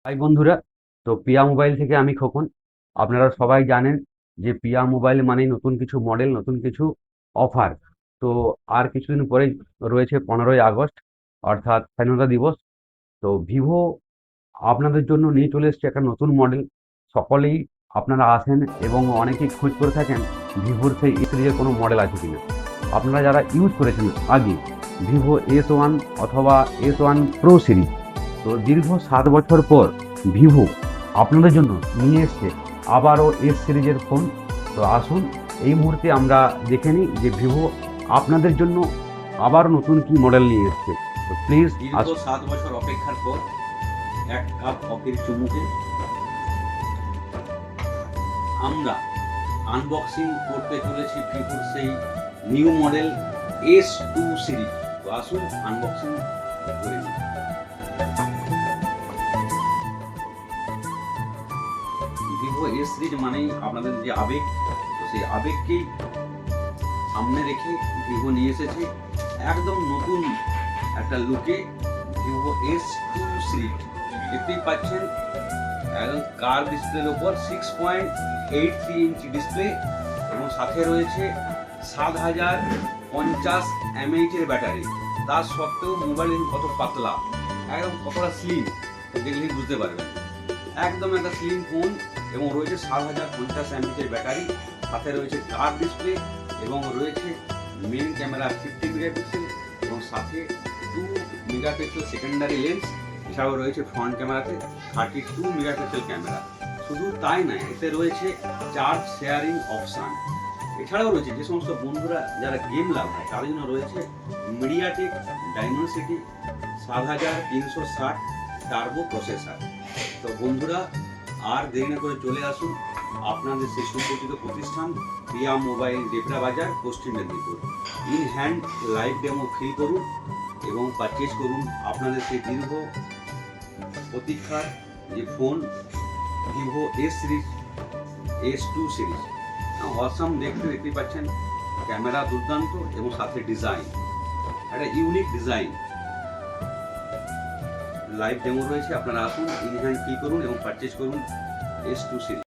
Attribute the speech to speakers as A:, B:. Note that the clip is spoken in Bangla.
A: হাই বন্ধুরা। তো পিয়া মোবাইল থেকে আমি খোকন। আপনারা সবাই জানেন যে পিয়া মোবাইল মানেই নতুন কিছু মডেল, নতুন কিছু অফার। তো আর কিছুদিন পরেই রয়েছে 15ই আগস্ট, অর্থাৎ স্বাধীনতা দিবস। তো ভিভো আপনাদের জন্য নিয়ে চলে এসছে একটা নতুন মডেল। সকলেই আপনারা আসেন এবং অনেকেই খোঁজ করে থাকেন ভিভোর সেই এ সিরিজের কোনো মডেল আছে কিনা। আপনারা যারা ইউজ করেছেন আগে ভিভো S1 অথবা S1 প্রো সিরিজ, তো দীর্ঘ 7 বছর পর ভিভো আপনাদের জন্য নিয়ে এসছে আবারও এস সিরিজের ফোন। তো আসুন এই মুহূর্তে আমরা দেখে নিই যে ভিভো আপনাদের জন্য আবার নতুন কি মডেল নিয়ে এসছে। তো প্লিজ
B: দীর্ঘ
A: আসুন।
B: 7 বছর অপেক্ষার পর এক কাপ কফির চুমুকে আমরা আনবক্সিং করতে চলেছি ভিভোর সেই নিউ মডেল S2 সিরিজ। তো আসুন আনবক্সিং করে নিই। ভিভো এস সিরিজ মানেই আপনাদের যে আবেগ, তো সেই আবেগকেই সামনে রেখে ভিভো নিয়ে এসেছে একদম নতুন একটা লুকে ভিভো S2 সিরিজ। দেখতেই পাচ্ছেন একদম কার ডিসপ্লের উপর 6.83 ইঞ্চি ডিসপ্লে এবং সাথে রয়েছে 7050 mAh এর ব্যাটারি। তার সত্ত্বেও মোবাইল কত পাতলা, একদম কতটা স্লিম দেখলেই বুঝতে পারবেন। একদম একটা স্লিম ফোন এবং রয়েছে 7050 mAh এর ব্যাটারি, সাথে রয়েছে কার ডিসপ্লে এবং রয়েছে মেইন ক্যামেরা 50 মেগাপিক্সেল এবং সাথে 2 মেগাপিক্সেল সেকেন্ডারি লেন্স। এছাড়াও রয়েছে ফ্রন্ট ক্যামেরাতে 32 মেগাপিক্সেল ক্যামেরা। শুধু তাই নয়, এতে রয়েছে চার্জ শেয়ারিং অপশান। এছাড়াও রয়েছে যে সমস্ত বন্ধুরা যারা গেম লাভার তাদের জন্য রয়েছে মিডিয়াটেক ডাইমেনসিটি 7360 টার্বো প্রসেসর। তো বন্ধুরা আর দেরি না করে চলে আসুন আপনাদের সেই সুপরিচিত প্রতিষ্ঠান পিয়া mobile, Debra Bazar, Paschim Medinipur. In hand live demo feel করুন এবং পারচেজ করুন আপনাদের সেই দীর্ঘ প্রতীক্ষার যে phone Vivo S series, S2 series. Awesome দেখতে পাচ্ছেন, ক্যামেরা দুর্দান্ত এবং সাথে ডিজাইন একটা ইউনিক ডিজাইন। লাইভ ডেমো রয়েছে, আপনারা আসুন ইন হ্যান্ড ফিল করুন এবং পারচেজ করুন S2 সিরিজ।